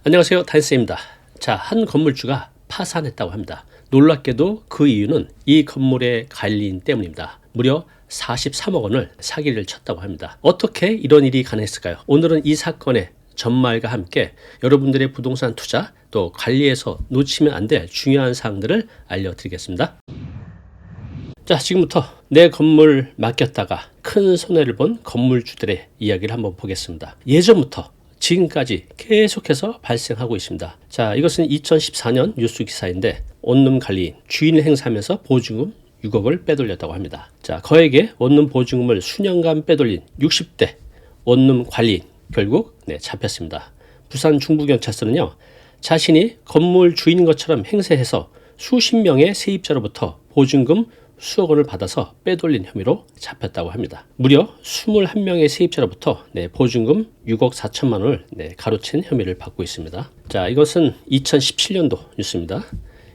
안녕하세요, 다인쌤입니다. 자, 한 건물주가 파산했다고 합니다. 놀랍게도 그 이유는 이 건물의 관리인 때문입니다. 무려 43억 원을 사기를 쳤다고 합니다. 어떻게 이런 일이 가능했을까요? 오늘은 이 사건의 전말과 함께 여러분들의 부동산 투자 또 관리에서 놓치면 안 될 중요한 사항들을 알려드리겠습니다. 자, 지금부터 내 건물 맡겼다가 큰 손해를 본 건물주들의 이야기를 한번 보겠습니다. 예전부터 지금까지 계속해서 발생하고 있습니다. 자, 이것은 2014년 뉴스 기사인데 원룸 관리인 주인을 행사하면서 보증금 6억을 빼돌렸다고 합니다. 자, 거액의 원룸 보증금을 수년간 빼돌린 60대 원룸 관리인 결국 잡혔습니다. 부산 중부경찰서는요, 자신이 건물 주인인 것처럼 행세해서 수십 명의 세입자로부터 보증금 수억 원을 받아서 빼돌린 혐의로 잡혔다고 합니다. 무려 21명의 세입자로부터 보증금 6억 4천만 원을 가로챈 혐의를 받고 있습니다. 자, 이것은 2017년도 뉴스입니다.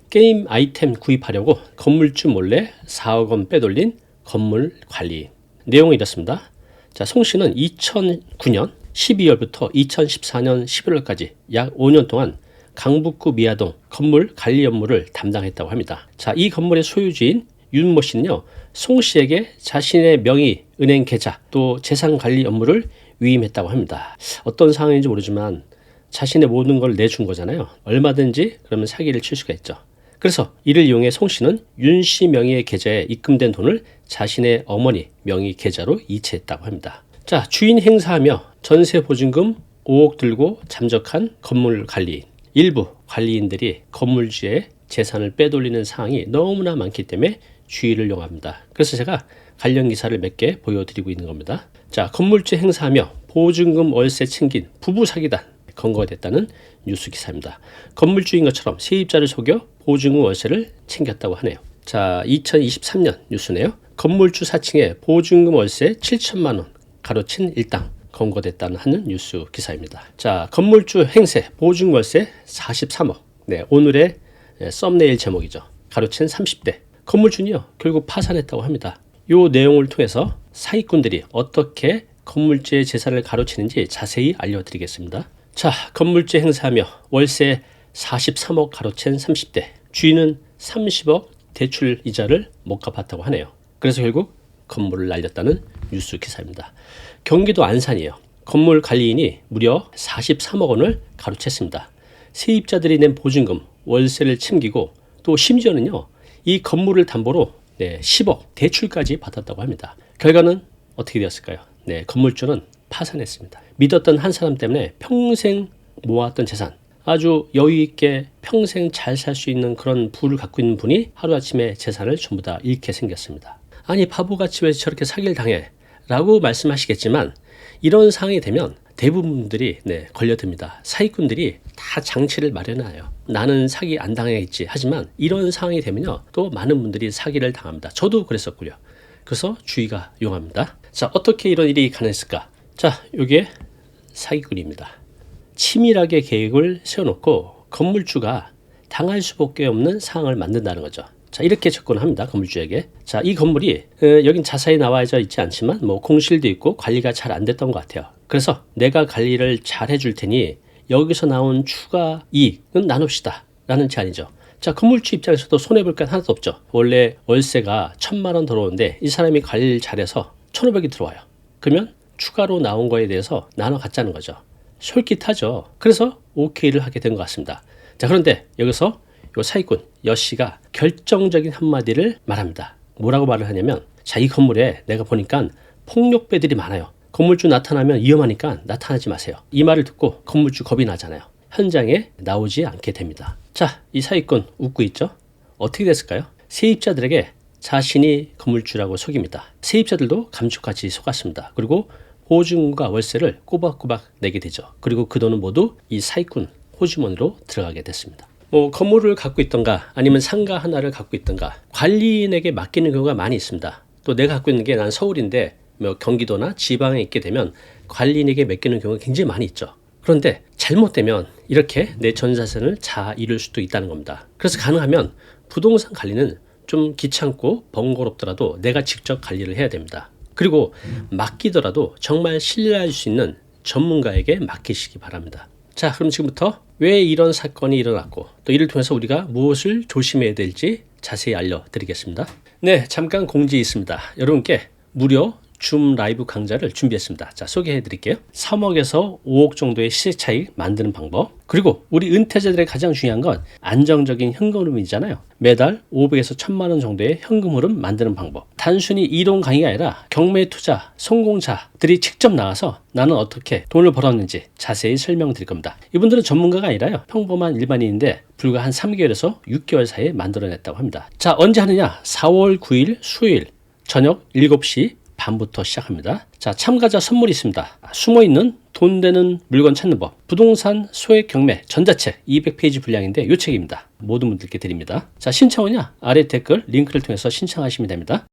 게임 아이템 구입하려고 건물주 몰래 4억 원 빼돌린 건물 관리인. 내용은 이렇습니다. 자, 송 씨는 2009년 12월부터 2014년 11월까지 약 5년 동안 강북구 미아동 건물 관리 업무를 담당했다고 합니다. 자, 이 건물의 소유주인 윤모 씨는요, 송 씨에게 자신의 명의, 은행 계좌, 또 재산 관리 업무를 위임했다고 합니다. 어떤 상황인지 모르지만 자신의 모든 걸 내준 거잖아요. 얼마든지 그러면 사기를 칠 수가 있죠. 그래서 이를 이용해 송 씨는 윤 씨 명의의 계좌에 입금된 돈을 자신의 어머니 명의 계좌로 이체했다고 합니다. 자, 주인 행사하며 전세 보증금 5억 들고 잠적한 건물 관리인. 일부 관리인들이 건물주의 재산을 빼돌리는 상황이 너무나 많기 때문에 주의를 요합니다. 그래서 제가 관련 기사를 몇 개 보여드리고 있는 겁니다. 자, 건물주 행사하며 보증금 월세 챙긴 부부 사기단 검거가 됐다는 뉴스 기사입니다. 건물주인 것처럼 세입자를 속여 보증금 월세를 챙겼다고 하네요. 자, 2023년 뉴스네요. 건물주 사칭에 보증금 월세 7천만 원 가로챈 일당 검거됐다는 하는 뉴스 기사입니다. 자, 건물주 행세 보증금 월세 43억. 오늘의 썸네일 제목이죠. 가로챈 30대. 건물주는요, 결국 파산했다고 합니다. 이 내용을 통해서 사기꾼들이 어떻게 건물주의 재산을 가로채는지 자세히 알려드리겠습니다. 자, 건물주 행사하며 월세 43억 가로챈 30대. 주인은 30억 대출 이자를 못 갚았다고 하네요. 그래서 결국 건물을 날렸다는 뉴스 기사입니다. 경기도 안산이에요. 건물 관리인이 무려 43억 원을 가로챘습니다. 세입자들이 낸 보증금, 월세를 챙기고 또 심지어는요, 이 건물을 담보로 10억 대출까지 받았다고 합니다. 결과는 어떻게 되었을까요? 건물주는 파산했습니다. 믿었던 한 사람 때문에 평생 모았던 재산, 아주 여유 있게 평생 잘 살 수 있는 그런 부를 갖고 있는 분이 하루아침에 재산을 전부 다 잃게 생겼습니다. 아니, 바보같이 왜 저렇게 사기를 당해? 라고 말씀하시겠지만 이런 상황이 되면 대부분 분들이 걸려듭니다. 사기꾼들이 다 장치를 마련해요. 나는 사기 안 당하겠지 하지만 이런 상황이 되면요, 또 많은 분들이 사기를 당합니다. 저도 그랬었고요. 그래서 주의가 용합니다. 자, 어떻게 이런 일이 가능했을까? 자, 이게 사기꾼입니다. 치밀하게 계획을 세워놓고 건물주가 당할 수밖에 없는 상황을 만든다는 거죠. 자, 이렇게 접근을 합니다. 건물주에게. 자, 이 건물이 여긴 자세히 나와져 있지 않지만 공실도 있고 관리가 잘 안 됐던 것 같아요. 그래서 내가 관리를 잘 해줄 테니 여기서 나온 추가 이익은 나눕시다 라는 제안이죠. 자, 건물주 입장에서도 손해볼 건 하나도 없죠. 원래 월세가 1,000만 원 들어오는데 이 사람이 관리를 잘해서 1,500이 들어와요. 그러면 추가로 나온 거에 대해서 나눠 갖자는 거죠. 솔깃하죠. 그래서 오케이를 하게 된 것 같습니다. 자, 그런데 여기서 요 사기꾼 여씨가 결정적인 한마디를 말합니다. 뭐라고 말을 하냐면, 자, 이 건물에 내가 보니까 폭력배들이 많아요. 건물주 나타나면 위험하니까 나타나지 마세요. 이 말을 듣고 건물주 겁이 나잖아요. 현장에 나오지 않게 됩니다. 자, 이 사기꾼 웃고 있죠? 어떻게 됐을까요? 세입자들에게 자신이 건물주라고 속입니다. 세입자들도 감쪽같이 속았습니다. 그리고 보증금과 월세를 꼬박꼬박 내게 되죠. 그리고 그 돈은 모두 이 사기꾼 호주머니로 들어가게 됐습니다. 건물을 갖고 있던가 아니면 상가 하나를 갖고 있던가 관리인에게 맡기는 경우가 많이 있습니다. 또 내가 갖고 있는 게 난 서울인데 경기도나 지방에 있게 되면 관리인에게 맡기는 경우가 굉장히 많이 있죠. 그런데 잘못되면 이렇게 내 전자산을 다 잃을 수도 있다는 겁니다. 그래서 가능하면 부동산 관리는 좀 귀찮고 번거롭더라도 내가 직접 관리를 해야 됩니다. 그리고 맡기더라도 정말 신뢰할 수 있는 전문가에게 맡기시기 바랍니다. 자, 그럼 지금부터 왜 이런 사건이 일어났고 또 이를 통해서 우리가 무엇을 조심해야 될지 자세히 알려드리겠습니다. 네, 잠깐 공지 있습니다. 여러분께 무료 줌 라이브 강좌를 준비했습니다. 자, 소개해 드릴게요. 3억에서 5억 정도의 시세 차익 만드는 방법, 그리고 우리 은퇴자들의 가장 중요한 건 안정적인 현금 흐름이잖아요. 매달 500에서 1000만 원 정도의 현금 흐름 만드는 방법. 단순히 이론 강의가 아니라 경매 투자 성공자들이 직접 나와서 나는 어떻게 돈을 벌었는지 자세히 설명드릴 겁니다. 이분들은 전문가가 아니라요, 평범한 일반인인데 불과 한 3개월에서 6개월 사이에 만들어냈다고 합니다. 자, 언제 하느냐? 4월 9일 수요일 저녁 7시 반부터 시작합니다. 자, 참가자 선물이 있습니다. 숨어있는 돈 되는 물건 찾는 법, 부동산 소액 경매 전자책 200페이지 분량인데 이 책입니다. 모든 분들께 드립니다. 자, 신청은요 아래 댓글 링크를 통해서 신청하시면 됩니다.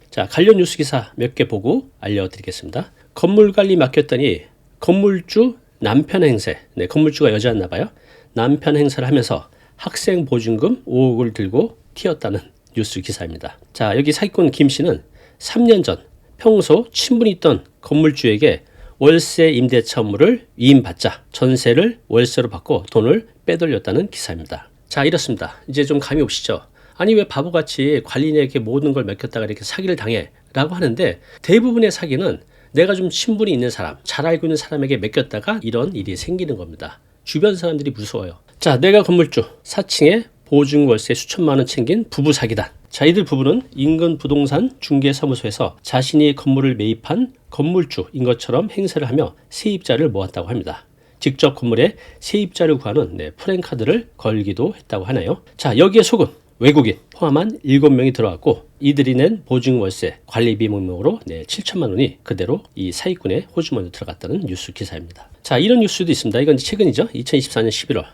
자, 관련 뉴스 기사 몇 개 보고 알려드리겠습니다. 건물관리 맡겼더니 건물주 남편 행세, 네, 건물주가 여자였나 봐요. 남편 행세를 하면서 학생 보증금 5억을 들고 튀었다는 뉴스 기사입니다. 자, 여기 사기꾼 김 씨는 3년 전 평소 친분이 있던 건물주에게 월세 임대차 업무를 위임받자 전세를 월세로 받고 돈을 빼돌렸다는 기사입니다. 자, 이렇습니다. 이제 좀 감이 오시죠? 아니, 왜 바보같이 관리인에게 모든 걸 맡겼다가 이렇게 사기를 당해? 라고 하는데, 대부분의 사기는 내가 좀 친분이 있는 사람, 잘 알고 있는 사람에게 맡겼다가 이런 일이 생기는 겁니다. 주변 사람들이 무서워요. 자, 내가 건물주 4층에 보증 월세 수천만 원 챙긴 부부 사기단. 자, 이들 부부는 인근 부동산 중개사무소에서 자신이 건물을 매입한 건물주인 것처럼 행세를 하며 세입자를 모았다고 합니다. 직접 건물에 세입자를 구하는 프랜카드를 걸기도 했다고 하나요? 자, 여기에 속은 외국인 포함한 7명이 들어왔고, 이들이 낸 보증 월세 관리비 명목으로 7천만 원이 그대로 이 사기꾼의 호주머니로 들어갔다는 뉴스 기사입니다. 자, 이런 뉴스도 있습니다. 이건 최근이죠. 2024년 11월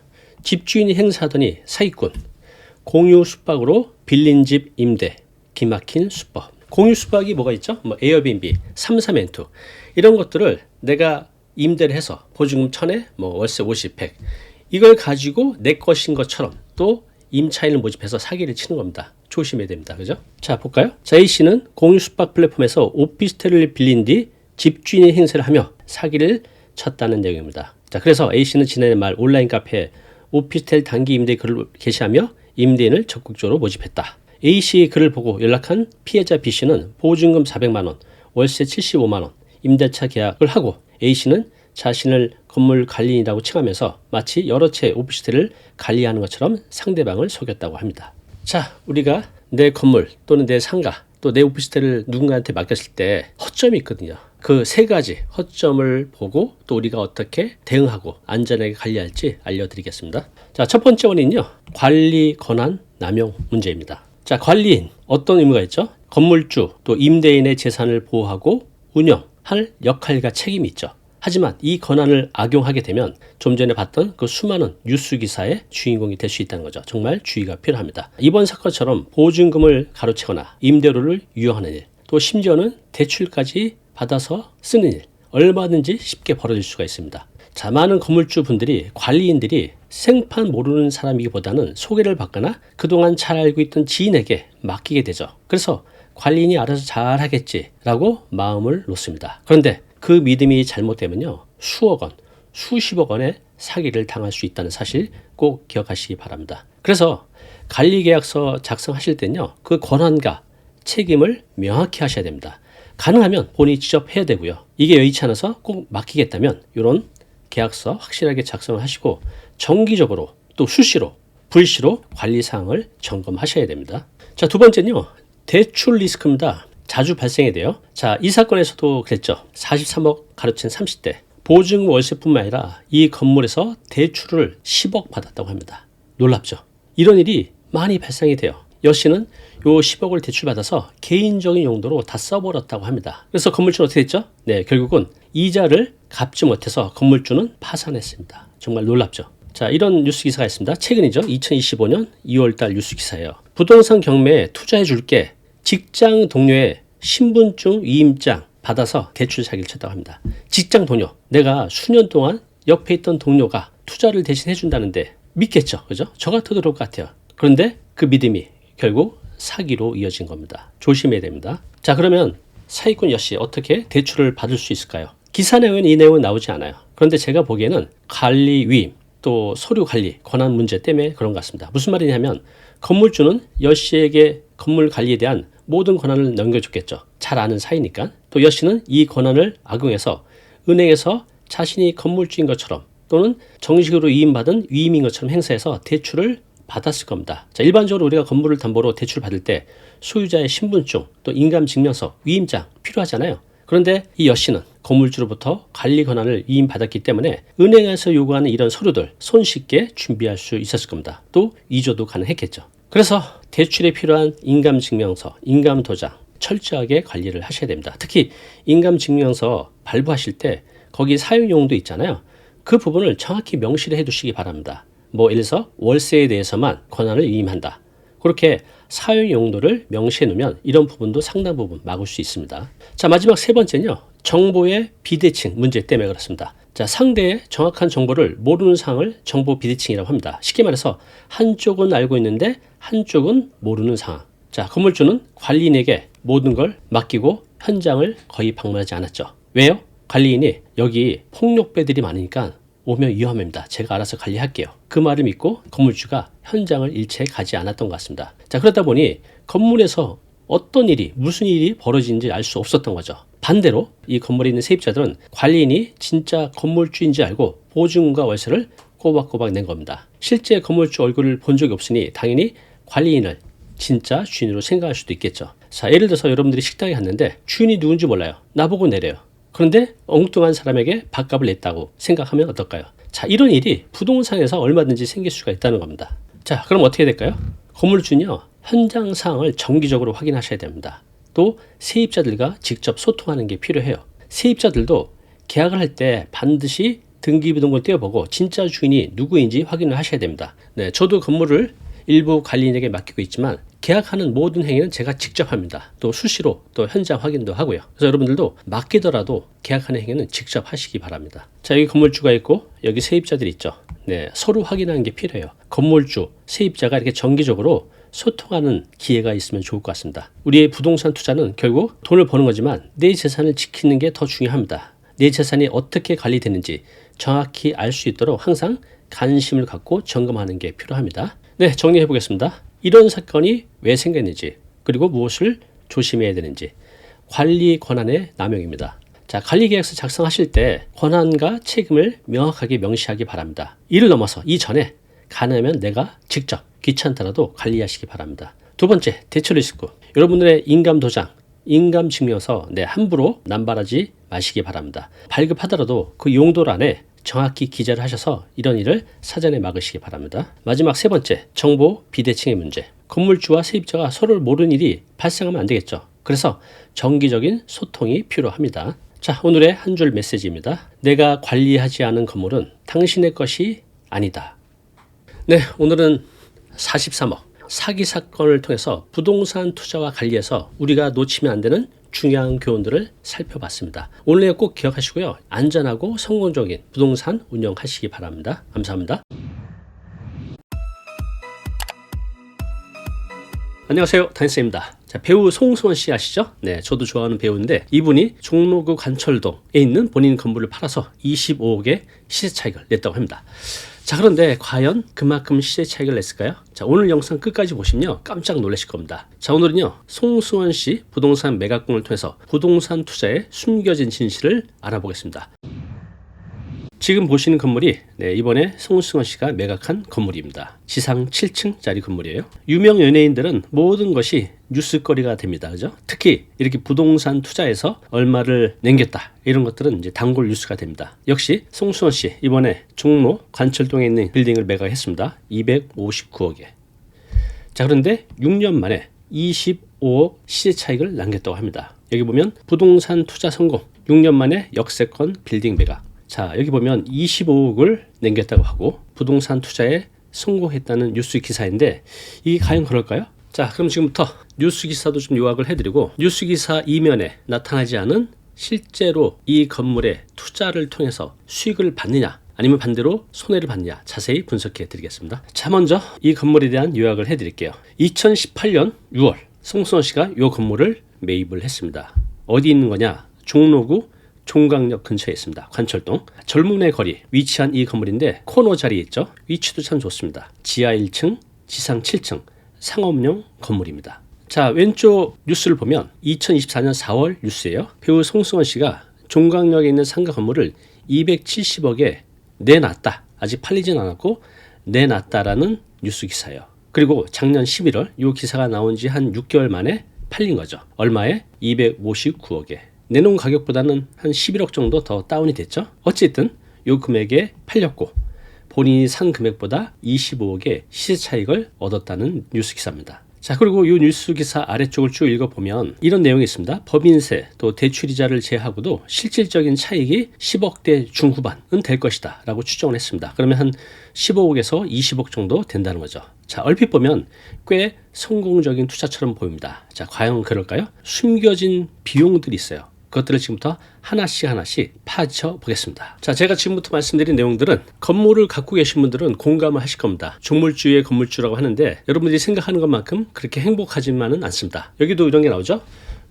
집주인이 행세하더니 사기꾼 공유 숙박으로 빌린 집 임대, 기막힌 수법. 공유 숙박이 뭐가 있죠? 뭐 에어비앤비, 삼삼엔투 이런 것들을 내가 임대를 해서 보증금 1000에 뭐 월세 50, 100 이걸 가지고 내 것인 것처럼 또 임차인을 모집해서 사기를 치는 겁니다. 조심해야 됩니다. 그죠? 자, 볼까요? 자, A씨는 공유 숙박 플랫폼에서 오피스텔을 빌린 뒤 집주인이 행세를 하며 사기를 쳤다는 내용입니다. 자, 그래서 A씨는 지난해 말 온라인 카페에 오피스텔 단기 임대 글을 게시하며 임대인을 적극적으로 모집했다. A씨의 글을 보고 연락한 피해자 B씨는 보증금 400만 원, 월세 75만 원, 임대차 계약을 하고 A씨는 자신을 건물 관리인이라고 칭하면서 마치 여러 채 오피스텔을 관리하는 것처럼 상대방을 속였다고 합니다. 자, 우리가 내 건물 또는 내 상가 또 내 오피스텔을 누군가한테 맡겼을 때 허점이 있거든요. 그 세 가지 허점을 보고 또 우리가 어떻게 대응하고 안전하게 관리할지 알려드리겠습니다. 자, 첫 번째 원인은요, 관리 권한 남용 문제입니다. 자, 관리인 어떤 의무가 있죠? 건물주 또 임대인의 재산을 보호하고 운영할 역할과 책임이 있죠. 하지만 이 권한을 악용하게 되면 좀 전에 봤던 그 수많은 뉴스 기사의 주인공이 될 수 있다는 거죠. 정말 주의가 필요합니다. 이번 사건처럼 보증금을 가로채거나 임대료를 유용하는 일, 또 심지어는 대출까지 받아서 쓰는 일, 얼마든지 쉽게 벌어질 수가 있습니다. 자, 많은 건물주 분들이 관리인들이 생판 모르는 사람이기보다는 소개를 받거나 그동안 잘 알고 있던 지인에게 맡기게 되죠. 그래서 관리인이 알아서 잘 하겠지라고 마음을 놓습니다. 그런데 그 믿음이 잘못되면요, 수억 원, 수십억 원의 사기를 당할 수 있다는 사실 꼭 기억하시기 바랍니다. 그래서 관리계약서 작성하실 때는요, 그 권한과 책임을 명확히 하셔야 됩니다. 가능하면 본인이 직접 해야 되고요. 이게 여의치 않아서 꼭 맡기겠다면 이런 계약서 확실하게 작성을 하시고 정기적으로 또 수시로 불시로 관리사항을 점검하셔야 됩니다. 자, 두 번째는요, 대출 리스크입니다. 자주 발생이 돼요. 자, 이 사건에서도 그랬죠. 43억 가로챈 30대. 보증 월세뿐만 아니라 이 건물에서 대출을 10억 받았다고 합니다. 놀랍죠? 이런 일이 많이 발생이 돼요. 여 씨는 요 10억을 대출받아서 개인적인 용도로 다 써버렸다고 합니다. 그래서 건물주는 어떻게 됐죠? 네, 결국은 이자를 갚지 못해서 건물주는 파산했습니다. 정말 놀랍죠? 자, 이런 뉴스 기사가 있습니다. 최근이죠. 2025년 2월달 뉴스 기사예요. 부동산 경매에 투자해 줄게. 직장 동료의 신분증 위임장 받아서 대출 사기를 쳤다고 합니다. 직장 동료, 내가 수년 동안 옆에 있던 동료가 투자를 대신 해준다는데 믿겠죠, 그죠? 저 같아도 그럴 것 같아요. 그런데 그 믿음이 결국 사기로 이어진 겁니다. 조심해야 됩니다. 자, 그러면 사기꾼 여씨 어떻게 대출을 받을 수 있을까요? 기사 내용에는 이 내용은 나오지 않아요. 그런데 제가 보기에는 관리 위임 또 서류 관리 권한 문제 때문에 그런 것 같습니다. 무슨 말이냐면 건물주는 여 씨에게 건물 관리에 대한 모든 권한을 넘겨줬겠죠. 잘 아는 사이니까. 또 여 씨는 이 권한을 악용해서 은행에서 자신이 건물주인 것처럼 또는 정식으로 위임받은 위임인 것처럼 행사해서 대출을 받았을 겁니다. 자, 일반적으로 우리가 건물을 담보로 대출 받을 때 소유자의 신분증 또 인감증명서, 위임장 필요하잖아요. 그런데 이 여 씨는 건물주로부터 관리 권한을 위임받았기 때문에 은행에서 요구하는 이런 서류들 손쉽게 준비할 수 있었을 겁니다. 또 위조도 가능했겠죠. 그래서 대출에 필요한 인감증명서, 인감도장 철저하게 관리를 하셔야 됩니다. 특히 인감증명서 발부하실 때 거기 사용용도 있잖아요. 그 부분을 정확히 명시를 해두시기 바랍니다. 예를 들어서 월세에 대해서만 권한을 위임한다. 그렇게 사용 용도를 명시해 놓으면 이런 부분도 상당 부분 막을 수 있습니다. 자, 마지막 세 번째는요. 정보의 비대칭 문제 때문에 그렇습니다. 자, 상대의 정확한 정보를 모르는 상황을 정보 비대칭이라고 합니다. 쉽게 말해서 한쪽은 알고 있는데 한쪽은 모르는 상황. 자, 건물주는 관리인에게 모든 걸 맡기고 현장을 거의 방문하지 않았죠. 왜요? 관리인이 여기 폭력배들이 많으니까 오면 위험합니다. 제가 알아서 관리할게요. 그 말을 믿고 건물주가 현장을 일체 가지 않았던 것 같습니다. 자, 그러다 보니 건물에서 어떤 일이 무슨 일이 벌어지는지 알 수 없었던 거죠. 반대로 이 건물에 있는 세입자들은 관리인이 진짜 건물주인지 알고 보증금과 월세를 꼬박꼬박 낸 겁니다. 실제 건물주 얼굴을 본 적이 없으니 당연히 관리인을 진짜 주인으로 생각할 수도 있겠죠. 자, 예를 들어서 여러분들이 식당에 갔는데 주인이 누군지 몰라요. 나보고 내려요. 그런데 엉뚱한 사람에게 밥값을 냈다고 생각하면 어떨까요? 자, 이런 일이 부동산에서 얼마든지 생길 수가 있다는 겁니다. 자, 그럼 어떻게 될까요? 건물주는요, 현장 상황을 정기적으로 확인하셔야 됩니다. 또 세입자들과 직접 소통하는 게 필요해요. 세입자들도 계약을 할 때 반드시 등기부등본 떼어보고 진짜 주인이 누구인지 확인을 하셔야 됩니다. 네, 저도 건물을 일부 관리인에게 맡기고 있지만 계약하는 모든 행위는 제가 직접 합니다. 또 수시로 또 현장 확인도 하고요. 그래서 여러분들도 맡기더라도 계약하는 행위는 직접 하시기 바랍니다. 자, 여기 건물주가 있고 여기 세입자들이 있죠. 네, 서로 확인하는 게 필요해요. 건물주, 세입자가 이렇게 정기적으로 소통하는 기회가 있으면 좋을 것 같습니다. 우리의 부동산 투자는 결국 돈을 버는 거지만 내 재산을 지키는 게 더 중요합니다. 내 재산이 어떻게 관리되는지 정확히 알 수 있도록 항상 관심을 갖고 점검하는 게 필요합니다. 네, 정리해 보겠습니다. 이런 사건이 왜 생겼는지 그리고 무엇을 조심해야 되는지 관리 권한의 남용입니다. 자, 관리계약서 작성하실 때 권한과 책임을 명확하게 명시하기 바랍니다. 이를 넘어서 이전에 가능하면 내가 직접 귀찮더라도 관리하시기 바랍니다. 두 번째, 대출 리스크. 여러분들의 인감도장, 인감증명서 함부로 남발하지 마시기 바랍니다. 발급하더라도 그 용도란에 정확히 기재를 하셔서 이런 일을 사전에 막으시기 바랍니다. 마지막 세 번째, 정보 비대칭의 문제. 건물주와 세입자가 서로를 모르는 일이 발생하면 안 되겠죠. 그래서 정기적인 소통이 필요합니다. 자, 오늘의 한 줄 메시지입니다. 내가 관리하지 않은 건물은 당신의 것이 아니다. 네, 오늘은 43억 사기 사건을 통해서 부동산 투자와 관리에서 우리가 놓치면 안 되는 중요한 교훈들을 살펴봤습니다. 오늘 내용 꼭 기억하시고요. 안전하고 성공적인 부동산 운영하시기 바랍니다. 감사합니다. 안녕하세요, 단쌤입니다. 자, 배우 송수원 씨 아시죠? 네, 저도 좋아하는 배우인데 이분이 종로구 관철동에 있는 본인 건물을 팔아서 25억의 시세 차익을 냈다고 합니다. 자, 그런데 과연 그만큼 시세 차익을 냈을까요? 자, 오늘 영상 끝까지 보시면요 깜짝 놀라실 겁니다. 자, 오늘은요 송수원 씨 부동산 매각공을 통해서 부동산 투자의 숨겨진 진실을 알아보겠습니다. 지금 보시는 건물이 이번에 송수원 씨가 매각한 건물입니다. 지상 7층짜리 건물이에요. 유명 연예인들은 모든 것이 뉴스거리가 됩니다. 그죠? 특히 이렇게 부동산 투자에서 얼마를 남겼다. 이런 것들은 이제 단골 뉴스가 됩니다. 역시 송수원 씨 이번에 종로 관철동에 있는 빌딩을 매각했습니다. 259억에. 자, 그런데 6년 만에 25억 시세 차익을 남겼다고 합니다. 여기 보면 부동산 투자 성공 6년 만에 역세권 빌딩 매각. 자, 여기 보면 25억을 남겼다고 하고 부동산 투자에 성공했다는 뉴스 기사인데 이게 과연 그럴까요? 자, 그럼 지금부터 뉴스 기사도 좀 요약을 해드리고 뉴스 기사 이면에 나타나지 않은 실제로 이 건물에 투자를 통해서 수익을 받느냐 아니면 반대로 손해를 받느냐 자세히 분석해 드리겠습니다. 자, 먼저 이 건물에 대한 요약을 해드릴게요. 2018년 6월 송수원 씨가 이 건물을 매입을 했습니다. 어디 있는 거냐? 종로구 종강역 근처에 있습니다. 관철동. 젊은의 거리 위치한 이 건물인데 코너 자리에 있죠. 위치도 참 좋습니다. 지하 1층, 지상 7층 상업용 건물입니다. 자, 왼쪽 뉴스를 보면 2024년 4월 뉴스예요. 배우 송승헌 씨가 종강역에 있는 상가 건물을 270억에 내놨다. 아직 팔리진 않았고 내놨다라는 뉴스 기사예요. 그리고 작년 11월 이 기사가 나온 지 한 6개월 만에 팔린 거죠. 얼마에? 259억에. 내놓은 가격보다는 한 11억 정도 더 다운이 됐죠. 어쨌든 이 금액에 팔렸고 본인이 산 금액보다 25억의 시세 차익을 얻었다는 뉴스 기사입니다. 자, 그리고 이 뉴스 기사 아래쪽을 쭉 읽어보면 이런 내용이 있습니다. 법인세 또 대출이자를 제하고도 실질적인 차익이 10억대 중후반은 될 것이다 라고 추정을 했습니다. 그러면 한 15억에서 20억 정도 된다는 거죠. 자, 얼핏 보면 꽤 성공적인 투자처럼 보입니다. 자, 과연 그럴까요? 숨겨진 비용들이 있어요. 그것들을 지금부터 하나씩 파헤쳐 보겠습니다. 자, 제가 지금부터 말씀드린 내용들은 건물을 갖고 계신 분들은 공감을 하실 겁니다. 종물주의 건물주라고 하는데 여러분들이 생각하는 것만큼 그렇게 행복하지만은 않습니다. 여기도 이런 게 나오죠.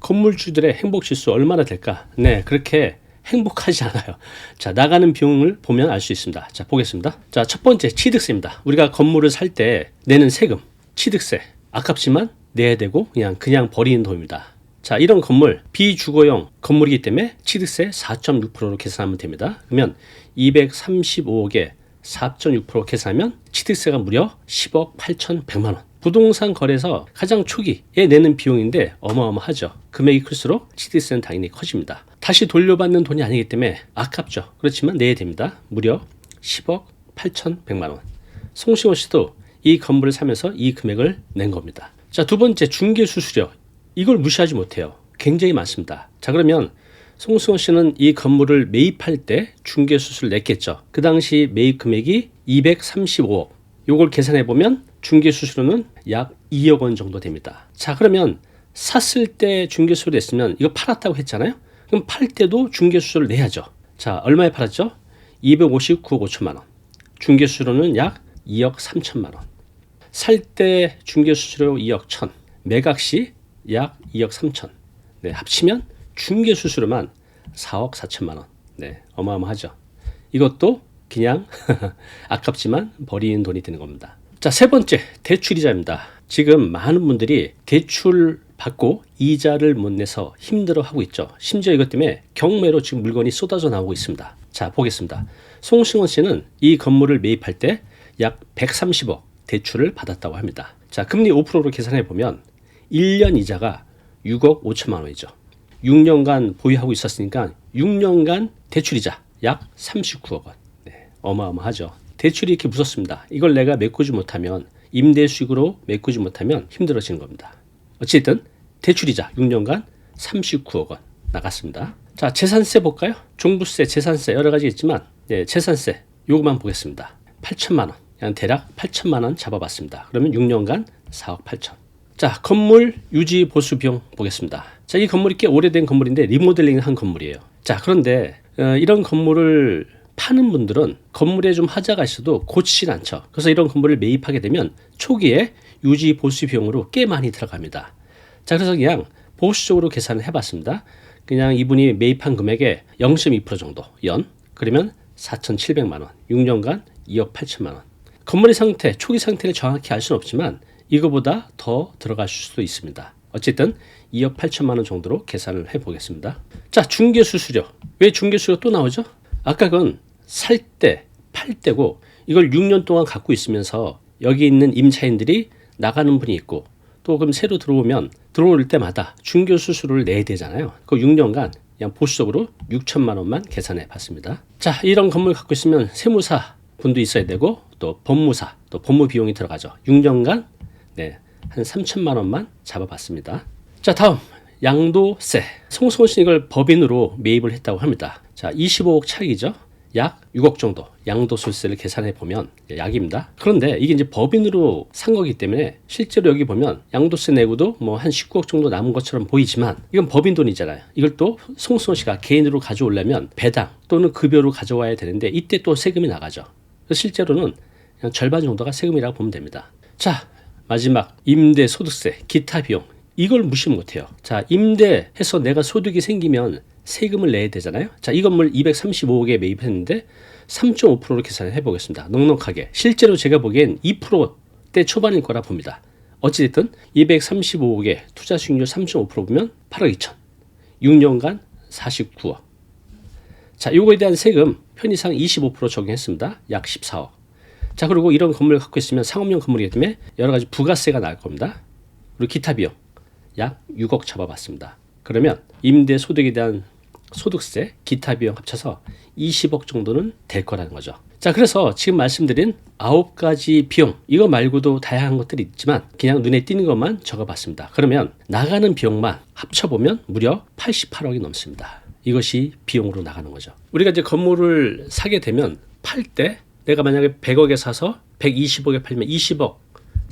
건물주들의 행복지수 얼마나 될까? 네, 그렇게 행복하지 않아요. 자, 나가는 비용을 보면 알 수 있습니다. 자, 보겠습니다. 자, 첫 번째 취득세입니다. 우리가 건물을 살 때 내는 세금, 취득세. 아깝지만 내야 되고 그냥 버리는 돈입니다. 자, 이런 건물 비주거용 건물이기 때문에 취득세 4.6%로 계산하면 됩니다. 그러면 235억에 4.6% 계산하면 취득세가 무려 10억 8,100만 원. 부동산 거래에서 가장 초기에 내는 비용인데 어마어마하죠. 금액이 클수록 취득세는 당연히 커집니다. 다시 돌려받는 돈이 아니기 때문에 아깝죠. 그렇지만 내야 됩니다. 무려 10억 8,100만 원. 송승헌 씨도 이 건물을 사면서 이 금액을 낸 겁니다. 자, 두 번째 중개수수료. 이걸 무시하지 못해요. 굉장히 많습니다. 자, 그러면 송승헌 씨는 이 건물을 매입할 때 중개수수를 냈겠죠. 그 당시 매입 금액이 235억. 요걸 계산해 보면 중개수수료는 약 2억 원 정도 됩니다. 자, 그러면 샀을 때 중개수수료 냈으면 이거 팔았다고 했잖아요. 그럼 팔 때도 중개수수료를 내야죠. 자, 얼마에 팔았죠? 259억 5천만 원. 중개수수료는 약 2억 3천만 원. 살 때 중개수수료 2억 1천. 매각 시 약 2억 3천. 네, 합치면 중개수수료만 4억 4천만 원. 네, 어마어마하죠. 이것도 그냥 아깝지만 버리는 돈이 되는 겁니다. 자, 세 번째 대출이자입니다. 지금 많은 분들이 대출 받고 이자를 못 내서 힘들어하고 있죠. 심지어 이것 때문에 경매로 지금 물건이 쏟아져 나오고 있습니다. 자, 보겠습니다. 송승헌 씨는 이 건물을 매입할 때 약 130억 대출을 받았다고 합니다. 자, 금리 5%로 계산해 보면 1년 이자가 6억 5천만 원이죠. 6년간 보유하고 있었으니까 6년간 대출이자 약 39억 원. 네, 어마어마하죠. 대출이 이렇게 무섭습니다. 이걸 내가 메꾸지 못하면 임대수익으로 메꾸지 못하면 힘들어지는 겁니다. 어쨌든 대출이자 6년간 39억 원 나갔습니다. 자, 재산세 볼까요? 종부세, 재산세 여러 가지 있지만 재산세 요거만 보겠습니다. 8천만 원. 그냥 대략 8천만 원 잡아봤습니다. 그러면 6년간 4억 8천. 자, 건물 유지 보수 비용 보겠습니다. 자, 이 건물이 꽤 오래된 건물인데 리모델링 한 건물이에요. 자, 그런데 이런 건물을 파는 분들은 건물에 좀 하자가 있어도 고치진 않죠. 그래서 이런 건물을 매입하게 되면 초기에 유지 보수 비용으로 꽤 많이 들어갑니다. 자, 그래서 그냥 보수적으로 계산을 해봤습니다. 그냥 이분이 매입한 금액의 0.2% 정도 연, 그러면 4,700만 원, 6년간 2억 8천만 원. 건물의 상태, 초기 상태를 정확히 알 수는 없지만 이거보다 더 들어갈 수도 있습니다. 어쨌든 2억 8천만 원 정도로 계산을 해보겠습니다. 자, 중개수수료. 왜 중개수수료 또 나오죠? 아까 그건 살 때, 팔 때고 이걸 6년 동안 갖고 있으면서 여기 있는 임차인들이 나가는 분이 있고 또 그럼 새로 들어오면 들어올 때마다 중개수수료를 내야 되잖아요. 그 6년간 그냥 보수적으로 6천만 원만 계산해 봤습니다. 자, 이런 건물 갖고 있으면 세무사 분도 있어야 되고 또 법무사, 또 법무 비용이 들어가죠. 6년간 한 3천만 원만 잡아봤습니다. 자, 다음 양도세. 송승헌 씨는 이걸 법인으로 매입을 했다고 합니다. 자, 25억 차익이죠. 약 6억 정도 양도소득세를 계산해 보면 약입니다. 그런데 이게 이제 법인으로 산 거기 때문에 실제로 여기 보면 양도세 내고도 뭐 한 19억 정도 남은 것처럼 보이지만 이건 법인 돈이잖아요. 이걸 또 송승헌 씨가 개인으로 가져오려면 배당 또는 급여로 가져와야 되는데 이때 또 세금이 나가죠. 그래서 실제로는 그냥 절반 정도가 세금이라고 보면 됩니다. 자, 마지막 임대소득세, 기타 비용. 이걸 무시 못해요. 자, 임대해서 내가 소득이 생기면 세금을 내야 되잖아요. 자, 이 건물 235억에 매입했는데 3.5%로 계산을 해보겠습니다. 넉넉하게. 실제로 제가 보기엔 2%대 초반일 거라 봅니다. 어찌됐든 235억에 투자 수익률 3.5% 보면 8억 2천. 6년간 49억. 자, 요거에 대한 세금 편의상 25% 적용했습니다. 약 14억. 자, 그리고 이런 건물을 갖고 있으면 상업용 건물이기 때문에 여러 가지 부가세가 나올 겁니다. 그리고 기타 비용 약 6억 잡아봤습니다. 그러면 임대 소득에 대한 소득세, 기타 비용 합쳐서 20억 정도는 될 거라는 거죠. 자, 그래서 지금 말씀드린 9가지 비용, 이거 말고도 다양한 것들이 있지만 그냥 눈에 띄는 것만 적어봤습니다. 그러면 나가는 비용만 합쳐보면 무려 88억이 넘습니다. 이것이 비용으로 나가는 거죠. 우리가 이제 건물을 사게 되면 팔 때 내가 만약에 100억에 사서 120억에 팔면 20억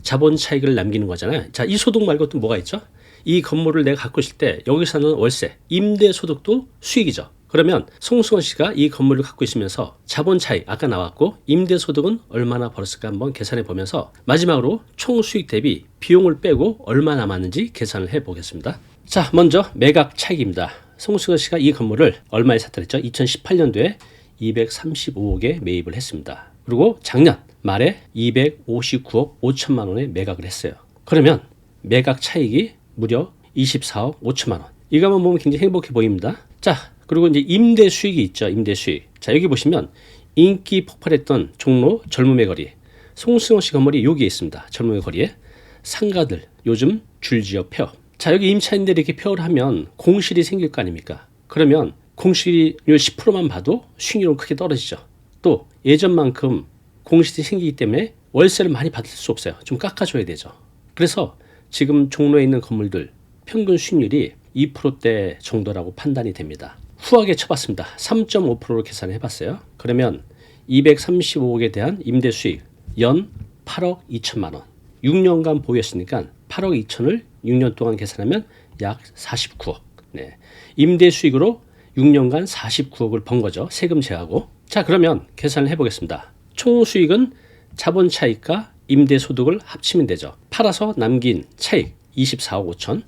자본 차익을 남기는 거잖아요. 자, 이 소득 말고 또 뭐가 있죠? 이 건물을 내가 갖고 있을 때 여기서는 월세, 임대 소득도 수익이죠. 그러면 송승헌 씨가 이 건물을 갖고 있으면서 자본 차익 아까 나왔고 임대 소득은 얼마나 벌었을까 한번 계산해 보면서 마지막으로 총 수익 대비 비용을 빼고 얼마 남았는지 계산을 해 보겠습니다. 자, 먼저 매각 차익입니다. 송승헌 씨가 이 건물을 얼마에 샀다 그랬죠? 2018년도에 235억에 매입을 했습니다. 그리고 작년 말에 259억 5천만 원에 매각을 했어요. 그러면 매각 차익이 무려 24억 5천만 원. 이거만 보면 굉장히 행복해 보입니다. 자, 그리고 이제 임대 수익이 있죠. 임대 수익. 자, 여기 보시면 인기 폭발했던 종로 젊음의 거리. 송승헌 씨 건물이 여기에 있습니다. 젊음의 거리에. 상가들 요즘 줄지어 폐업. 자, 여기 임차인들이 이렇게 폐업을 하면 공실이 생길 거 아닙니까? 그러면 공실률 10%만 봐도 수익률은 크게 떨어지죠. 또 예전만큼 공실이 생기기 때문에 월세를 많이 받을 수 없어요. 좀 깎아줘야 되죠. 그래서 지금 종로에 있는 건물들 평균 수익률이 2%대 정도라고 판단이 됩니다. 후하게 쳐봤습니다. 3.5%로 계산해 봤어요. 그러면 235억에 대한 임대 수익 연 8억 2천만 원. 6년간 보유했으니까 8억 2천을 6년 동안 계산하면 약 49억. 네. 임대 수익으로 6년간 49억을 번 거죠. 세금 제하고. 자, 그러면 계산을 해보겠습니다. 총 수익은 자본 차익과 임대 소득을 합치면 되죠. 팔아서 남긴 차익 24억 5천,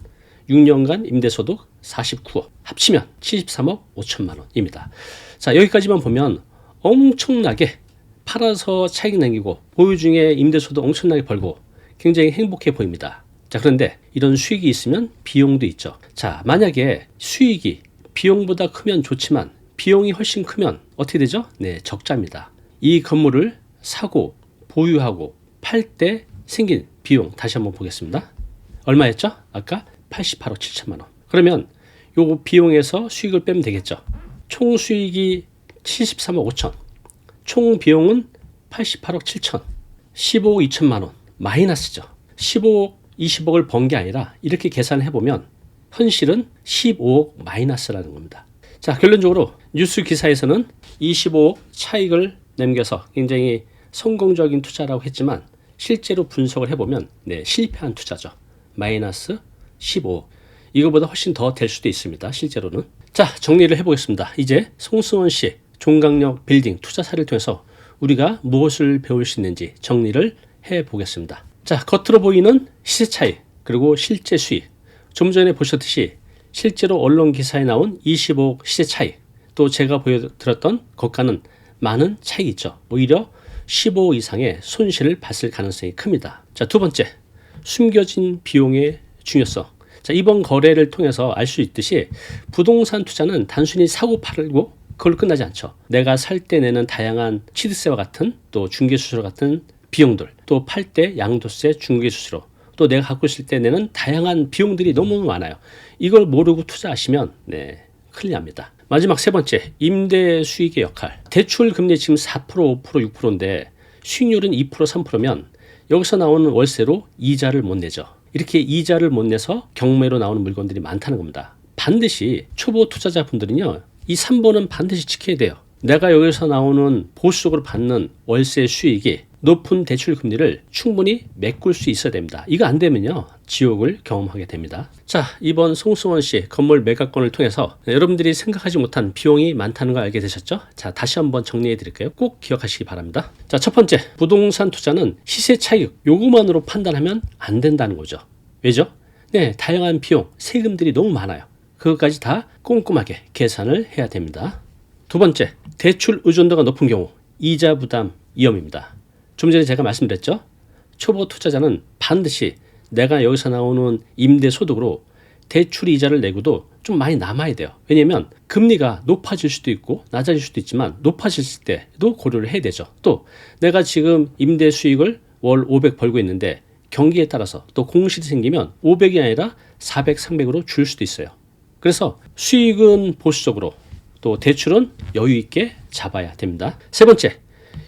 6년간 임대 소득 49억, 합치면 73억 5천만 원입니다. 자, 여기까지만 보면 엄청나게 팔아서 차익 남기고 보유 중에 임대 소득 엄청나게 벌고 굉장히 행복해 보입니다. 자, 그런데 이런 수익이 있으면 비용도 있죠. 자, 만약에 수익이 비용보다 크면 좋지만 비용이 훨씬 크면 어떻게 되죠? 네, 적자입니다. 이 건물을 사고 보유하고 팔 때 생긴 비용 다시 한번 보겠습니다. 얼마였죠? 아까 88억 7천만 원. 그러면 요 비용에서 수익을 빼면 되겠죠. 총 수익이 73억 5천. 총 비용은 88억 7천. 15억 2천만 원. 마이너스죠. 15억 20억을 번 게 아니라 이렇게 계산해 보면 현실은 15억 마이너스라는 겁니다. 자, 결론적으로 뉴스 기사에서는 25억 차익을 남겨서 굉장히 성공적인 투자라고 했지만 실제로 분석을 해보면 네, 실패한 투자죠. 마이너스 15억. 이거보다 훨씬 더 될 수도 있습니다. 실제로는. 자, 정리를 해보겠습니다. 이제 송승헌 씨 종강역 빌딩 투자 사례를 통해서 우리가 무엇을 배울 수 있는지 정리를 해보겠습니다. 자, 겉으로 보이는 시세 차익 그리고 실제 수익. 좀 전에 보셨듯이 실제로 언론 기사에 나온 25억 시세 차익, 또 제가 보여드렸던 것과는 많은 차이가 있죠. 오히려 15억 이상의 손실을 봤을 가능성이 큽니다. 자, 두 번째, 숨겨진 비용의 중요성. 자, 이번 거래를 통해서 알 수 있듯이 부동산 투자는 단순히 사고 팔고 그걸로 끝나지 않죠. 내가 살 때 내는 다양한 취득세와 같은 또 중개수수료 같은 비용들, 또 팔 때 양도세, 중개수수료, 또 내가 갖고 있을 때 내는 다양한 비용들이 너무 많아요. 이걸 모르고 투자하시면 네, 큰일 납니다. 마지막 세 번째, 임대 수익의 역할. 대출 금리 지금 4%, 5%, 6%인데 수익률은 2%, 3%면 여기서 나오는 월세로 이자를 못 내죠. 이렇게 이자를 못 내서 경매로 나오는 물건들이 많다는 겁니다. 반드시 초보 투자자분들은요, 이 3번은 반드시 지켜야 돼요. 내가 여기서 나오는 보수적으로 받는 월세 수익이 높은 대출 금리를 충분히 메꿀 수 있어야 됩니다. 이거 안 되면요, 지옥을 경험하게 됩니다. 자, 이번 송승헌 씨 건물 매각건을 통해서 여러분들이 생각하지 못한 비용이 많다는 걸 알게 되셨죠? 자, 다시 한번 정리해 드릴게요. 꼭 기억하시기 바랍니다. 자, 첫 번째, 부동산 투자는 시세 차익 요거만으로 판단하면 안 된다는 거죠. 왜죠? 네, 다양한 비용, 세금들이 너무 많아요. 그것까지 다 꼼꼼하게 계산을 해야 됩니다. 두 번째, 대출 의존도가 높은 경우 이자 부담 위험입니다. 좀 전에 제가 말씀드렸죠. 초보 투자자는 반드시 내가 여기서 나오는 임대 소득으로 대출 이자를 내고도 좀 많이 남아야 돼요. 왜냐하면 금리가 높아질 수도 있고 낮아질 수도 있지만 높아질 때도 고려를 해야 되죠. 또 내가 지금 임대 수익을 월 500 벌고 있는데 경기에 따라서 또 공실이 생기면 500이 아니라 400, 300으로 줄 수도 있어요. 그래서 수익은 보수적으로 또 대출은 여유 있게 잡아야 됩니다. 세 번째,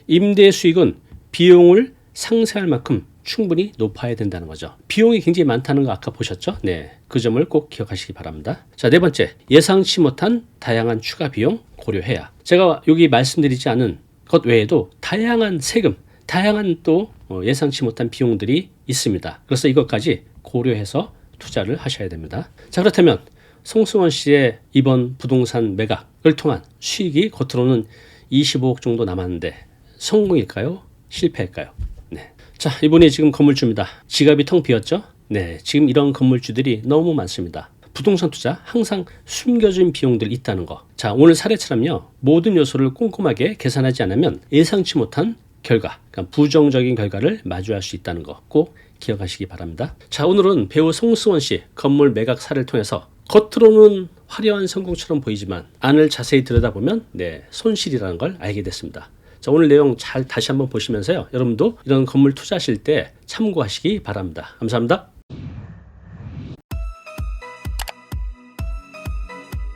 임대 수익은 비용을 상쇄할 만큼 충분히 높아야 된다는 거죠. 비용이 굉장히 많다는 거 아까 보셨죠? 네, 그 점을 꼭 기억하시기 바랍니다. 자, 네 번째, 예상치 못한 다양한 추가 비용 고려해야. 제가 여기 말씀드리지 않은 것 외에도 다양한 세금, 다양한 또 예상치 못한 비용들이 있습니다. 그래서 이것까지 고려해서 투자를 하셔야 됩니다. 자, 그렇다면 송승헌 씨의 이번 부동산 매각을 통한 수익이 겉으로는 25억 정도 남았는데 성공일까요? 실패일까요? 네. 자, 이분이 지금 건물주입니다. 지갑이 텅 비었죠? 네, 지금 이런 건물주들이 너무 많습니다. 부동산 투자 항상 숨겨진 비용들이 있다는 거. 자, 오늘 사례처럼요, 모든 요소를 꼼꼼하게 계산하지 않으면 예상치 못한 결과, 그러니까 부정적인 결과를 마주할 수 있다는 거 꼭 기억하시기 바랍니다. 자, 오늘은 배우 송승헌 씨 건물 매각 사례를 통해서 겉으로는 화려한 성공처럼 보이지만 안을 자세히 들여다보면 손실이라는 걸 알게 됐습니다. 자, 오늘 내용 잘 다시 한번 보시면서요, 여러분도 이런 건물 투자하실 때 참고하시기 바랍니다. 감사합니다.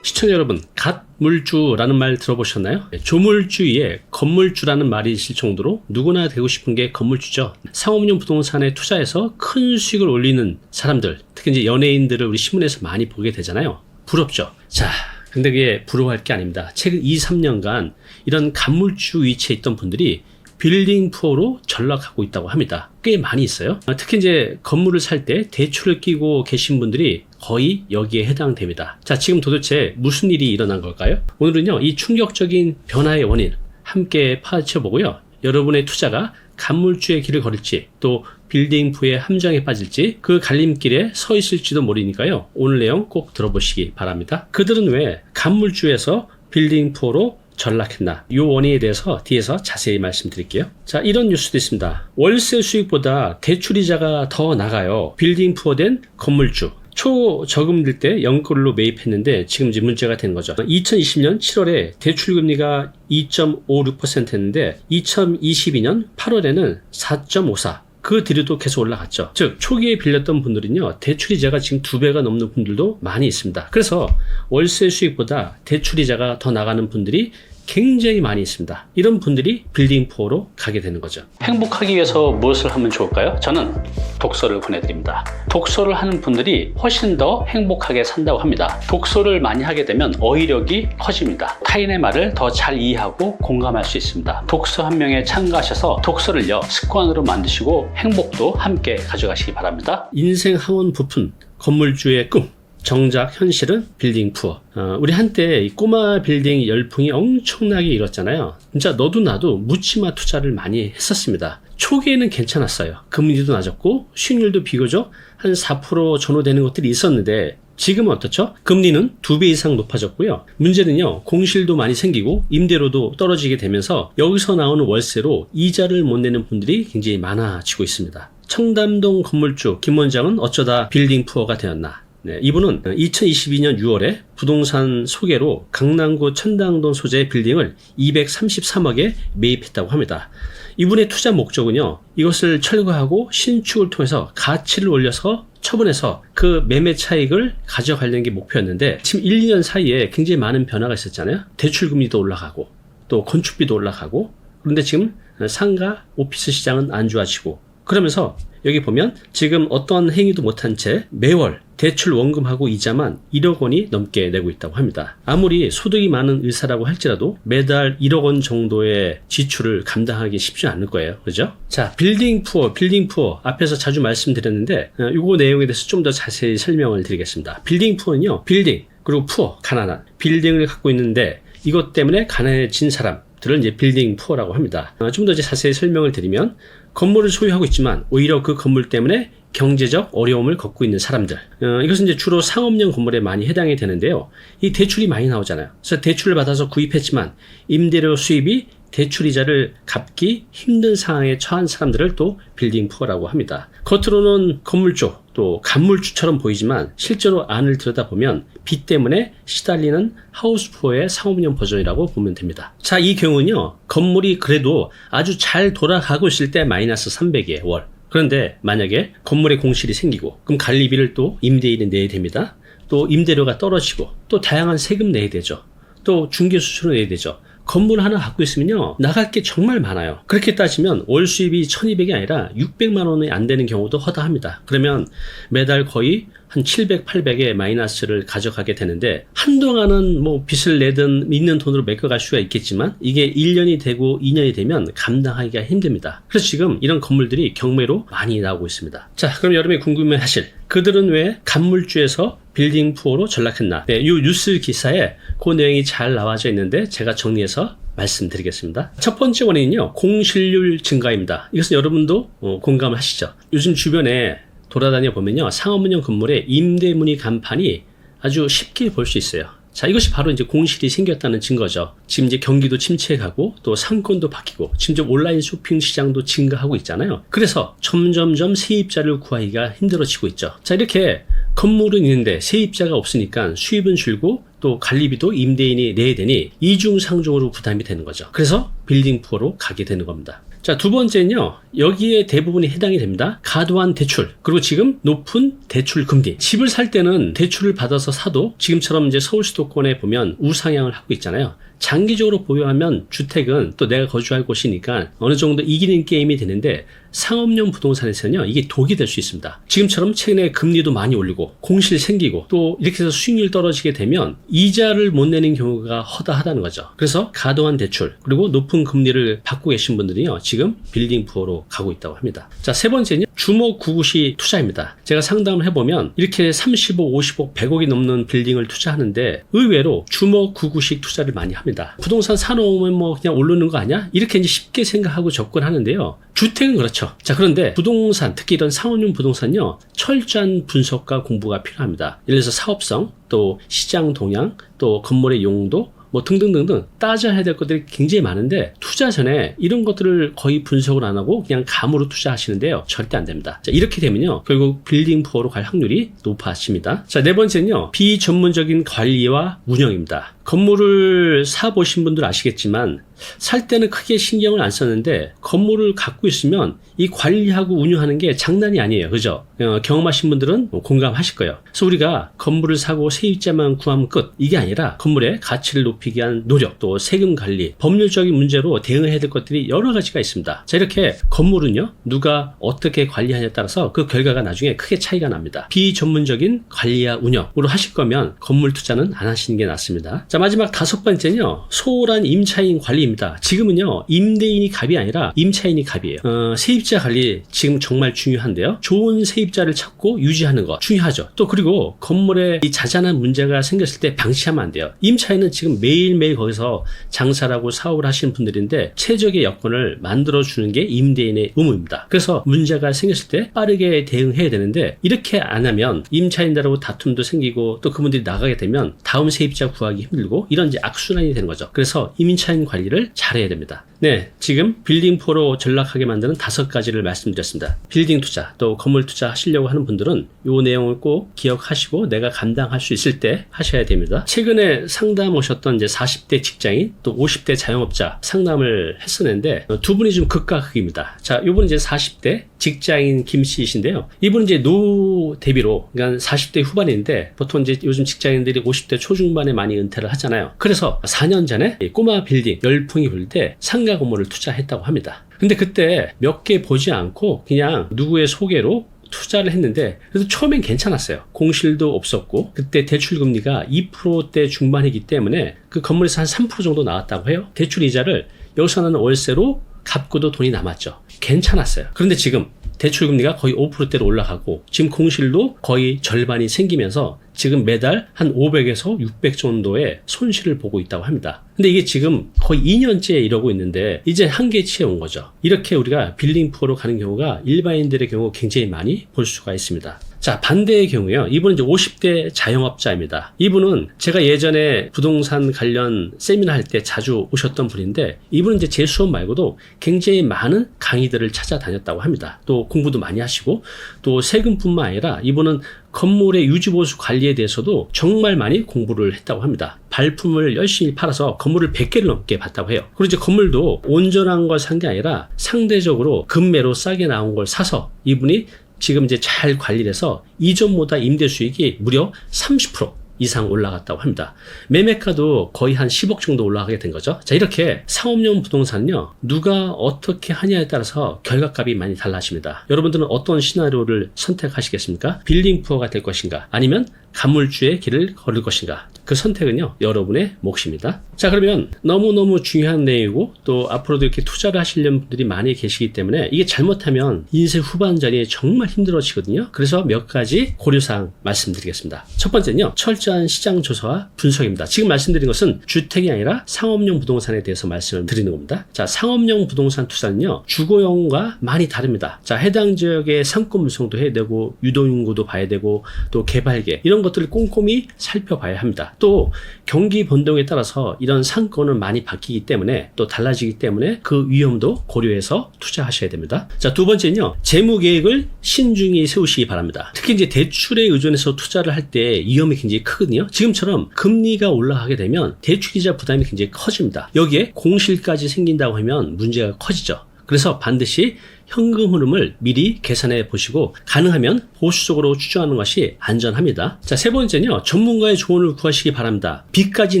시청자 여러분, 갓물주라는 말 들어보셨나요? 조물주위에 건물주라는 말이 있을 정도로 누구나 되고 싶은 게 건물주죠. 상업용 부동산에 투자해서 큰 수익을 올리는 사람들, 특히 이제 연예인들을 우리 신문에서 많이 보게 되잖아요. 부럽죠? 자, 근데 그게 부러워할 게 아닙니다. 최근 2, 3년간 이런 간물주 위치에 있던 분들이 빌딩 푸어로 전락하고 있다고 합니다. 꽤 많이 있어요. 특히 이제 건물을 살 때 대출을 끼고 계신 분들이 거의 여기에 해당됩니다. 자, 지금 도대체 무슨 일이 일어난 걸까요? 오늘은요, 이 충격적인 변화의 원인 함께 파헤쳐 보고요, 여러분의 투자가 간물주의 길을 걸을지 또 빌딩 푸어의 함정에 빠질지 그 갈림길에 서 있을지도 모르니까요, 오늘 내용 꼭 들어보시기 바랍니다. 그들은 왜 간물주에서 빌딩 푸어로 전락했나? 이 원인에 대해서 뒤에서 자세히 말씀드릴게요. 자, 이런 뉴스도 있습니다. 월세 수익보다 대출이자가 더 나가요. 빌딩 푸어된 건물주. 초저금일 때 연끌로 매입했는데 지금 이제 문제가 되는 거죠. 2020년 7월에 대출금리가 2.56%였는데 2022년 8월에는 4.54%. 그 뒤로도 계속 올라갔죠. 즉, 초기에 빌렸던 분들은요, 대출이자가 지금 2배가 넘는 분들도 많이 있습니다. 그래서 월세 수익보다 대출이자가 더 나가는 분들이 굉장히 많이 있습니다. 이런 분들이 빌딩 푸어로 가게 되는 거죠. 행복하기 위해서 무엇을 하면 좋을까요? 저는 독서를 권해드립니다. 독서를 하는 분들이 훨씬 더 행복하게 산다고 합니다. 독서를 많이 하게 되면 어휘력이 커집니다. 타인의 말을 더 잘 이해하고 공감할 수 있습니다. 독서 한 명에 참가하셔서 독서를요, 습관으로 만드시고 행복도 함께 가져가시기 바랍니다. 인생 하원 부푼 건물주의 꿈. 정작 현실은 빌딩 푸어. 우리 한때 이 꼬마 빌딩 열풍이 엄청나게 일었잖아요. 진짜 너도 나도 묻지마 투자를 많이 했었습니다. 초기에는 괜찮았어요. 금리도 낮았고 수익률도 비교적 한 4% 전후되는 것들이 있었는데 지금은 어떻죠? 금리는 2배 이상 높아졌고요. 문제는요, 공실도 많이 생기고 임대료도 떨어지게 되면서 여기서 나오는 월세로 이자를 못 내는 분들이 굉장히 많아지고 있습니다. 청담동 건물주 김 원장은 어쩌다 빌딩 푸어가 되었나? 네, 이분은 2022년 6월에 부동산 소개로 강남구 천당동 소재의 빌딩을 233억에 매입했다고 합니다. 이분의 투자 목적은요, 이것을 철거하고 신축을 통해서 가치를 올려서 처분해서 그 매매 차익을 가져가려는 게 목표였는데 지금 1, 2년 사이에 굉장히 많은 변화가 있었잖아요. 대출금리도 올라가고 또 건축비도 올라가고, 그런데 지금 상가 오피스 시장은 안 좋아지고, 그러면서 여기 보면 지금 어떤 행위도 못한 채 매월 대출 원금하고 이자만 1억 원이 넘게 내고 있다고 합니다. 아무리 소득이 많은 의사라고 할지라도 매달 1억 원 정도의 지출을 감당하기 쉽지 않을 거예요. 그죠? 자, 빌딩 푸어 앞에서 자주 말씀드렸는데 이거 내용에 대해서 좀 더 자세히 설명을 드리겠습니다. 빌딩 푸어는요, 빌딩 그리고 푸어, 가난한 빌딩을 갖고 있는데 이것 때문에 가난해진 사람, 것들을 이제 빌딩 푸어라고 합니다. 좀 더 이제 자세히 설명을 드리면 건물을 소유하고 있지만 오히려 그 건물 때문에 경제적 어려움을 겪고 있는 사람들. 이것은 이제 주로 상업용 건물에 많이 해당이 되는데요. 이 대출이 많이 나오잖아요. 그래서 대출을 받아서 구입했지만 임대료 수입이 대출 이자를 갚기 힘든 상황에 처한 사람들을 또 빌딩 푸어라고 합니다. 겉으로는 건물주 또 간물주처럼 보이지만 실제로 안을 들여다보면 빚 때문에 시달리는 하우스 푸어의 상업용 버전이라고 보면 됩니다. 자, 이 경우는요. 건물이 그래도 아주 잘 돌아가고 있을 때 마이너스 300이에요. 월. 그런데 만약에 건물에 공실이 생기고 그럼 관리비를 또 임대인이 내야 됩니다. 또 임대료가 떨어지고 또 다양한 세금 내야 되죠. 또 중개수수료 내야 되죠. 건물 하나 갖고 있으면요 나갈 게 정말 많아요. 그렇게 따지면 월 수입이 1200이 아니라 600만 원이 안 되는 경우도 허다합니다. 그러면 매달 거의 한 700, 800의 마이너스를 가져가게 되는데 한동안은 뭐 빚을 내든 있는 돈으로 메꿔갈 수가 있겠지만 이게 1년이 되고 2년이 되면 감당하기가 힘듭니다. 그래서 지금 이런 건물들이 경매로 많이 나오고 있습니다. 자, 그럼 여러분이 궁금해하실 그들은 왜 간물주에서 빌딩 푸어로 전락했나? 네, 이 뉴스 기사에 그 내용이 잘 나와져 있는데 제가 정리해서 말씀드리겠습니다. 첫 번째 원인은요, 공실률 증가입니다. 이것은 여러분도 공감을 하시죠? 요즘 주변에 돌아다녀 보면요, 상업용 건물에 임대문의 간판이 아주 쉽게 볼 수 있어요. 자, 이것이 바로 이제 공실이 생겼다는 증거죠. 지금 이제 경기도 침체가고 또 상권도 바뀌고 지금 온라인 쇼핑 시장도 증가하고 있잖아요. 그래서 점점점 세입자를 구하기가 힘들어지고 있죠. 자, 이렇게 건물은 있는데 세입자가 없으니까 수입은 줄고 또 관리비도 임대인이 내야 되니 이중상중으로 부담이 되는 거죠. 그래서 빌딩 푸어로 가게 되는 겁니다. 자, 두 번째는요. 여기에 대부분이 해당이 됩니다. 과도한 대출, 그리고 지금 높은 대출 금리. 집을 살 때는 대출을 받아서 사도 지금처럼 이제 서울 수도권에 보면 우상향을 하고 있잖아요. 장기적으로 보유하면 주택은 또 내가 거주할 곳이니까 어느 정도 이기는 게임이 되는데 상업용 부동산에서는요 이게 독이 될 수 있습니다. 지금처럼 최근에 금리도 많이 올리고 공실 생기고 또 이렇게 해서 수익률 떨어지게 되면 이자를 못 내는 경우가 허다하다는 거죠. 그래서 과도한 대출 그리고 높은 금리를 받고 계신 분들이요 지금 빌딩 푸어로 가고 있다고 합니다. 자, 세 번째는 주목 구구시 투자입니다. 제가 상담을 해보면 이렇게 30억, 50억, 100억이 넘는 빌딩을 투자하는데 의외로 주목 구구식 투자를 많이 합니다. 부동산 사놓으면 뭐 그냥 오르는 거 아니야? 이렇게 이제 쉽게 생각하고 접근하는데요. 주택은 그렇죠. 자, 그런데 부동산, 특히 이런 상업용 부동산요, 철저한 분석과 공부가 필요합니다. 예를 들어서 사업성, 또 시장 동향, 또 건물의 용도, 뭐 등등등등 따져야 될 것들이 굉장히 많은데 투자 전에 이런 것들을 거의 분석을 안 하고 그냥 감으로 투자하시는데요. 절대 안 됩니다. 자, 이렇게 되면요. 결국 빌딩 푸어로 갈 확률이 높아집니다. 자, 네 번째는요. 비전문적인 관리와 운영입니다. 건물을 사보신 분들 아시겠지만 살 때는 크게 신경을 안 썼는데 건물을 갖고 있으면 이 관리하고 운영하는 게 장난이 아니에요. 그죠? 경험하신 분들은 공감하실 거예요. 그래서 우리가 건물을 사고 세입자만 구하면 끝. 이게 아니라 건물의 가치를 높이기 위한 노력, 또 세금 관리, 법률적인 문제로 대응해야 될 것들이 여러 가지가 있습니다. 자, 이렇게 건물은요. 누가 어떻게 관리하냐에 따라서 그 결과가 나중에 크게 차이가 납니다. 비전문적인 관리와 운영으로 하실 거면 건물 투자는 안 하시는 게 낫습니다. 자, 마지막 다섯 번째는요. 소홀한 임차인 관리입니다. 지금은요. 임대인이 갑이 아니라 임차인이 갑이에요. 세입자 관리 지금 정말 중요한데요. 좋은 세입자를 찾고 유지하는 거 중요하죠. 또 그리고 건물에 이 자잘한 문제가 생겼을 때 방치하면 안 돼요. 임차인은 지금 매일매일 거기서 장사를 하고 사업을 하시는 분들인데 최적의 여건을 만들어주는 게 임대인의 의무입니다. 그래서 문제가 생겼을 때 빠르게 대응해야 되는데 이렇게 안 하면 임차인들하고 다툼도 생기고 또 그분들이 나가게 되면 다음 세입자 구하기 힘들고 이런 이제 악순환이 되는 거죠. 그래서 임차인 관리를 잘해야 됩니다. 네, 지금 빌딩 푸어로 전락하게 만드는 5가지를 말씀드렸습니다. 빌딩 투자, 또 건물 투자 하시려고 하는 분들은 이 내용을 꼭 기억하시고 내가 감당할 수 있을 때 하셔야 됩니다. 최근에 상담 오셨던 이제 40대 직장인, 또 50대 자영업자 상담을 했었는데 두 분이 좀 극과 극입니다. 자, 이분은 이제 40대 직장인 김 씨이신데요. 이분은 이제 노 대비로, 그러니까 40대 후반인데 보통 이제 요즘 직장인들이 50대 초중반에 많이 은퇴를 하잖아요. 그래서 4년 전에 꼬마 빌딩 열풍이 불 때 상가 건물을 투자했다고 합니다. 근데 그때 몇 개 보지 않고 그냥 누구의 소개로 투자를 했는데 그래서 처음엔 괜찮았어요. 공실도 없었고 그때 대출 금리가 2%대 중반이기 때문에 그 건물에서 한 3% 정도 나왔다고 해요. 대출 이자를 여기서는 월세로 갚고도 돈이 남았죠. 괜찮았어요. 그런데 지금 대출 금리가 거의 5%대로 올라가고 지금 공실도 거의 절반이 생기면서 지금 매달 한 500에서 600 정도의 손실을 보고 있다고 합니다. 근데 이게 지금 거의 2년째 이러고 있는데 이제 한계치에 온 거죠. 이렇게 우리가 빌딩 푸어로 가는 경우가 일반인들의 경우 굉장히 많이 볼 수가 있습니다. 자, 반대의 경우요. 이분은 이제 50대 자영업자입니다. 이분은 제가 예전에 부동산 관련 세미나 할 때 자주 오셨던 분인데 이분은 이제 제 수업 말고도 굉장히 많은 강의들을 찾아다녔다고 합니다. 또 공부도 많이 하시고 또 세금뿐만 아니라 이분은 건물의 유지보수 관리에 대해서도 정말 많이 공부를 했다고 합니다. 발품을 열심히 팔아서 건물을 100개를 넘게 봤다고 해요. 그리고 이제 건물도 온전한 걸 산 게 아니라 상대적으로 금매로 싸게 나온 걸 사서 이분이 지금 이제 잘 관리를 해서 이전보다 임대 수익이 무려 30% 이상 올라갔다고 합니다. 매매가도 거의 한 10억 정도 올라가게 된 거죠. 자, 이렇게 상업용 부동산은요, 누가 어떻게 하냐에 따라서 결과값이 많이 달라집니다. 여러분들은 어떤 시나리오를 선택하시겠습니까? 빌딩 푸어가 될 것인가? 아니면 가물주의 길을 걸을 것인가? 그 선택은요, 여러분의 몫입니다. 자, 그러면 너무너무 중요한 내용이고 또 앞으로도 이렇게 투자를 하시려는 분들이 많이 계시기 때문에 이게 잘못하면 인생 후반전이 정말 힘들어지거든요. 그래서 몇 가지 고려사항 말씀드리겠습니다. 첫 번째는요, 철저한 시장 조사와 분석입니다. 지금 말씀드린 것은 주택이 아니라 상업용 부동산에 대해서 말씀을 드리는 겁니다. 자, 상업용 부동산 투자는요, 주거용과 많이 다릅니다. 자, 해당 지역의 상권 분석도 해야 되고 유동인구도 봐야 되고 또 개발계 이런 것들을 꼼꼼히 살펴봐야 합니다. 또 경기 변동에 따라서 이런 상권은 많이 바뀌기 때문에 또 달라지기 때문에 그 위험도 고려해서 투자하셔야 됩니다. 자, 두 번째는요, 재무 계획을 신중히 세우시기 바랍니다. 특히 이제 대출에 의존해서 투자를 할 때 위험이 굉장히 크거든요. 지금처럼 금리가 올라가게 되면 대출이자 부담이 굉장히 커집니다. 여기에 공실까지 생긴다고 하면 문제가 커지죠. 그래서 반드시 현금 흐름을 미리 계산해 보시고 가능하면 보수적으로 추정하는 것이 안전합니다. 자, 세 번째는요, 전문가의 조언을 구하시기 바랍니다. 빚까지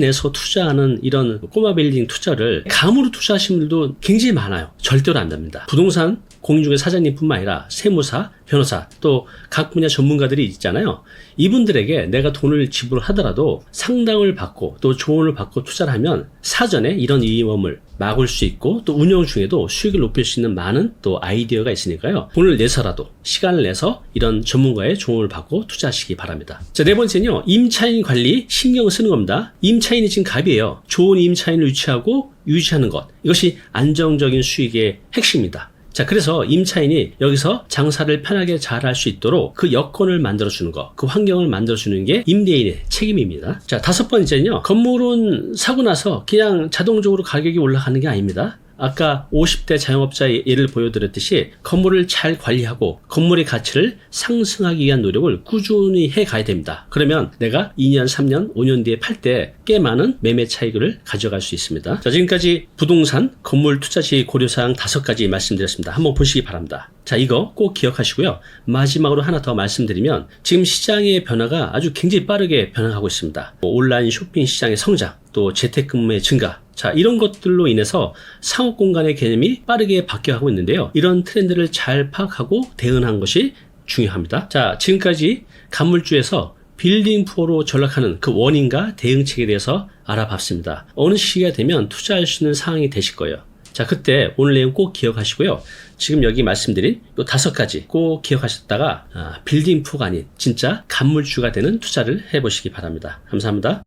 내서 투자하는 이런 꼬마 빌딩 투자를 감으로 투자하시는 분들도 굉장히 많아요. 절대로 안 됩니다. 부동산 공인중개 사장님뿐만 아니라 세무사, 변호사, 또 각 분야 전문가들이 있잖아요. 이분들에게 내가 돈을 지불하더라도 상담을 받고 또 조언을 받고 투자를 하면 사전에 이런 위험을 막을 수 있고 또 운영 중에도 수익을 높일 수 있는 많은 또 아이디어가 있으니까요. 돈을 내서라도 시간을 내서 이런 전문가의 조언을 받고 투자하시기 바랍니다. 자, 네 번째는요, 임차인 관리 신경을 쓰는 겁니다. 임차인이 지금 갑이에요. 좋은 임차인을 유치하고 유지하는 것, 이것이 안정적인 수익의 핵심입니다. 자, 그래서 임차인이 여기서 장사를 편하게 잘 할 수 있도록 그 여건을 만들어주는 거, 그 환경을 만들어주는 게 임대인의 책임입니다. 자, 다섯 번째는요, 건물은 사고 나서 그냥 자동적으로 가격이 올라가는 게 아닙니다. 아까 50대 자영업자 예를 보여드렸듯이 건물을 잘 관리하고 건물의 가치를 상승하기 위한 노력을 꾸준히 해가야 됩니다. 그러면 내가 2년, 3년, 5년 뒤에 팔 때 꽤 많은 매매 차익을 가져갈 수 있습니다. 자, 지금까지 부동산, 건물 투자 시 고려사항 5가지 말씀드렸습니다. 한번 보시기 바랍니다. 자, 이거 꼭 기억하시고요. 마지막으로 하나 더 말씀드리면 지금 시장의 변화가 아주 굉장히 빠르게 변화하고 있습니다. 온라인 쇼핑 시장의 성장, 또 재택근무의 증가, 자, 이런 것들로 인해서 상업 공간의 개념이 빠르게 바뀌어가고 있는데요. 이런 트렌드를 잘 파악하고 대응하는 것이 중요합니다. 자, 지금까지 간물주에서 빌딩 푸어로 전락하는 그 원인과 대응책에 대해서 알아봤습니다. 어느 시기가 되면 투자할 수 있는 상황이 되실 거예요. 자, 그때 오늘 내용 꼭 기억하시고요. 지금 여기 말씀드린 이 5가지 꼭 기억하셨다가 빌딩 푸어가 아닌 진짜 간물주가 되는 투자를 해보시기 바랍니다. 감사합니다.